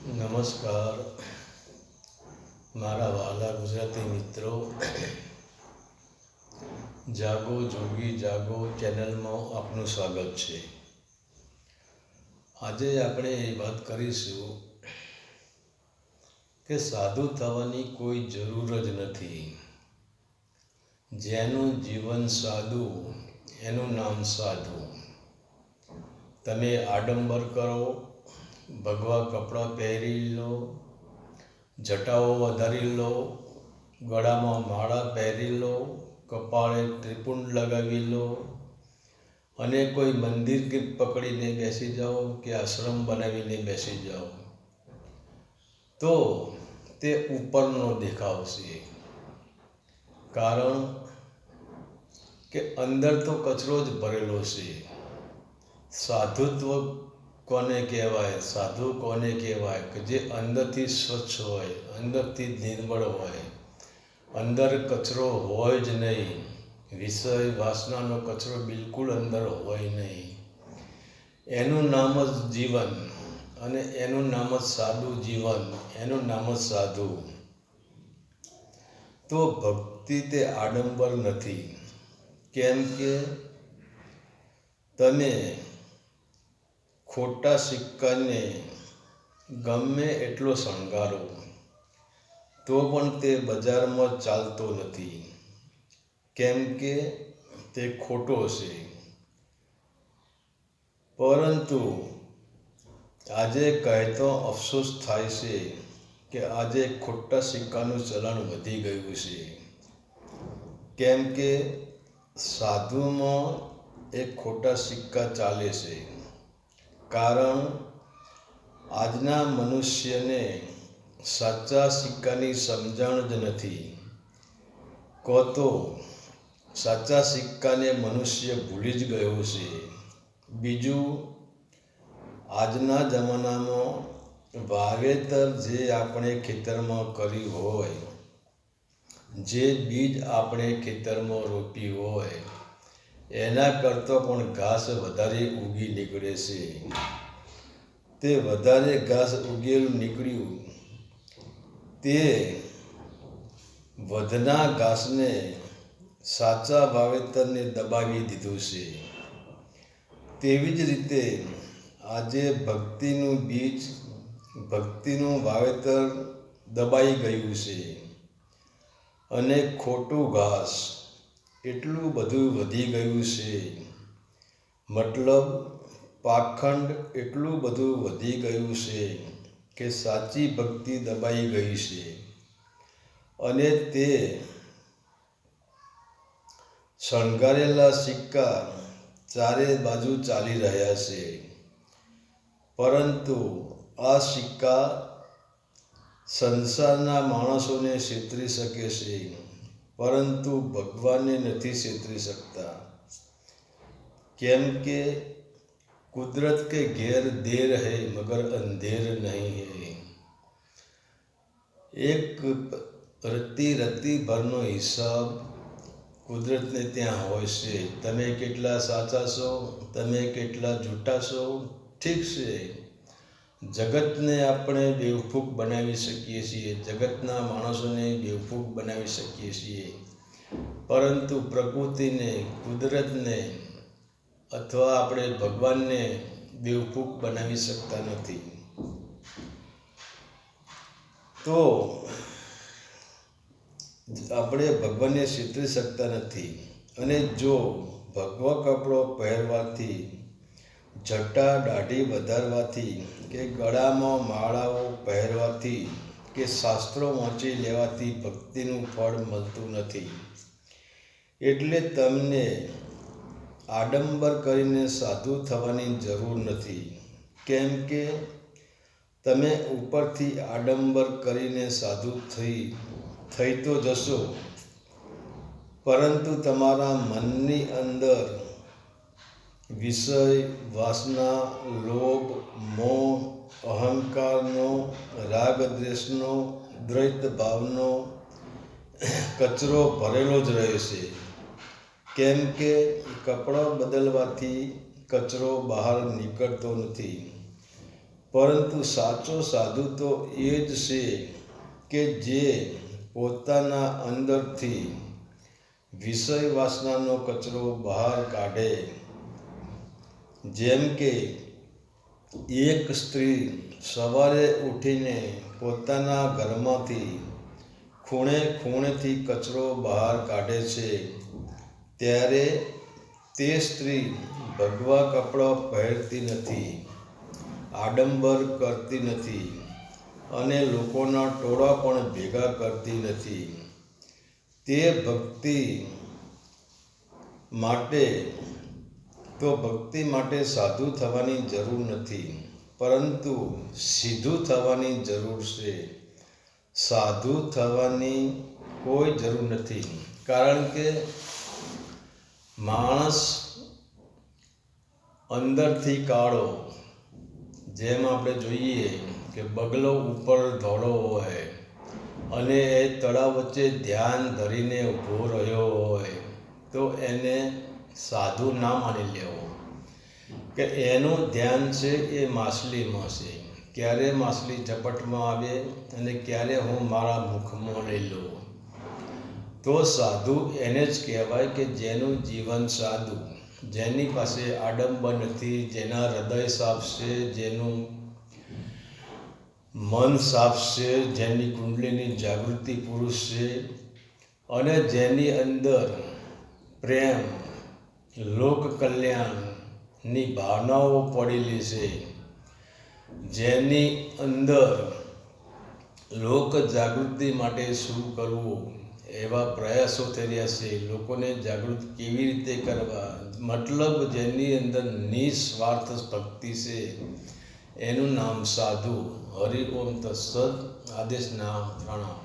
નમસ્કાર મારા વહાલા ગુજરાતી મિત્રો, જાગો જોગી જાગો ચેનલમાં આપનું સ્વાગત છે. આજે આપણે વાત કરીશું કે સાધુ થવાની કોઈ જરૂર જ નથી. જેનું જીવન સાદું એનું નામ સાધુ. તમે આડંબર કરો, ભગવા કપડાં પહેરી લો, જટાઓ વધારી લો, ગળામાં માળા પહેરી લો, કપાળે ત્રિપુંડ લગાવી લો અને કોઈ મંદિર કે પકડીને બેસી જાઓ કે આશ્રમ બનાવીને બેસી જાઓ તો તે ઉપરનો દેખાવ છે. કારણ કે અંદર તો કચરો જ ભરેલો છે. સાધુત્વ કોને કહેવાય? સાધુ કોને કહેવાય? કે જે અંદરથી સ્વચ્છ હોય, અંદરથી નિર્મળ હોય, અંદર કચરો હોય જ નહીં. વિષય વાસનાનો કચરો બિલકુલ અંદર હોય નહીં. એનું નામ જ જીવન અને એનું નામ જ સાદું જીવન, એનું નામ જ સાધુ. તો ભક્તિ તે આડંબર નથી. કેમ કે તમે ખોટા સિક્કાને ગમે એટલો શણગારો તો પણ તે બજારમાં ચાલતો નથી. કેમ કે તે ખોટો છે. પરંતુ આજે કહેતો અફસોસ થાય છે કે આજે ખોટા સિક્કાનું ચલણ વધી ગયું છે. કેમ કે સાધુમાં એક ખોટા સિક્કા ચાલે છે. કારણ આજના મનુષ્યને સાચા સિક્કાની સમજણ જ નથી. કો તો સાચા સિક્કાને મનુષ્ય ભૂલી જ ગયો છે. બીજું, આજના જમાનામાં વાવેતર જે આપણે ખેતરમાં કર્યું હોય, જે બીજ આપણે ખેતરમાં રોપ્યું હોય, એના કરતાં પણ ઘાસ વધારે ઉગી નીકળે છે. તે વધારે ઘાસ ઉગેલું નીકળ્યું તે વધના ઘાસને સાચા વાવેતરને દબાવી દીધું છે. તેવી જ રીતે આજે ભક્તિનું બીજ, ભક્તિનું વાવેતર દબાઈ ગયું છે અને ખોટું ઘાસ એટલું બધું વધી ગયું છે. મતલબ પાખંડ એટલું બધું વધી ગયું છે કે સાચી ભક્તિ દબાઈ ગઈ છે અને તે શણગારેલા સિક્કા ચારે બાજુ ચાલી રહ્યા છે. પરંતુ આ સિક્કા સંસારના માણસોને છેતરી શકે છે, પરંતુ ભગવાનને નથી છેતરી શકતા. કેમ કે કુદરત કે ઘેર દેર હૈ મગર અંધેર નહીં હૈ. એક રત્તી ભરનો હિસાબ કુદરતને ત્યાં હોય છે. તમે કેટલા સાચા છો, તમે કેટલા જૂઠા છો, ઠીક છે. જગતને આપણે બેવકૂફ બનાવી શકીએ છીએ, જગતના માણસોને બેવકૂફ બનાવી શકીએ છીએ, પરંતુ પ્રકૃતિને, કુદરતને અથવા આપણે ભગવાનને બેવકૂફ બનાવી શકતા નથી. તો આપણે ભગવાનને છેતરી શકતા નથી. અને જો ભગવો કપડો પહેરવાથી, જટા દાઢી વધારવાથી કે ગળામાં માળાઓ પહેરવાથી કે શાસ્ત્રો વાંચી લેવાથી ભક્તિનું ફળ મળતું નથી. એટલે તમને આડંબર કરીને સાધુ થવાની જરૂર નથી. કેમ કે તમે ઉપરથી આડંબર કરીને સાધુ થઈ તો જશો, પરંતુ તમારા મનની અંદર વિષય, વાસના, લોભ, મોહ, અહંકારનો, રાગ દ્વેષનો, દ્વૈત ભાવનો કચરો ભરેલો જ રહેશે. કેમ કે કપડાં બદલવાથી કચરો બહાર નીકળતો નથી, પરંતુ સાચો સાધુ તો એ જ છે કે જે પોતાના અંદરથી વિષય વાસનાનો કચરો બહાર કાઢે. જેમ કે એક સ્ત્રી સવારે ઉઠીને પોતાના ઘરમાંથી ખૂણે ખૂણેથી કચરો બહાર કાઢે છે, ત્યારે તે સ્ત્રી ભગવા કપડાં પહેરતી નથી, આડંબર કરતી નથી અને લોકોના ટોળા પણ ભેગા કરતી નથી. તે ભક્તિ માટે સાધુ થવાની જરૂર નથી, પરંતુ સીધું થવાની જરૂર છે. સાધુ થવાની કોઈ જરૂર નથી, કારણ કે માણસ અંદરથી કાળો, જેમ આપણે જોઈએ કે બગલો ઉપર ધોળો હોય અને એ તળાવ વચ્ચે ધ્યાન ધરીને ઊભો રહ્યો હોય તો એને સાધુ ના માની લેવો, કે એનું ધ્યાન છે એ માછલીમાં છે. ક્યારે માછલી ઝપટમાં આવે અને ક્યારે હું મારા મુખમાં લઈ લઉં. તો સાધુ એને જ કહેવાય કે જેનું જીવન સાદું, જેની પાસે આડંબર નથી, જેના હૃદય સાફ છે, જેનું મન સાફ છે, જેની કુંડલીની જાગૃતિ પુરુષ છે અને જેની અંદર પ્રેમ, લોક કલ્યાણની ભાવનાઓ પડેલી છે, જેની અંદર લોક જાગૃતિ માટે શું કરવું એવા પ્રયાસો થઈ રહ્યા છે. લોકોને જાગૃત કેવી રીતે કરવા, મતલબ જેની અંદર નિસ્વાર્થ ભક્તિ છે, એનું નામ સાધુ. હરિ ઓમ તત્સત. આદેશ નામ પ્રણામ.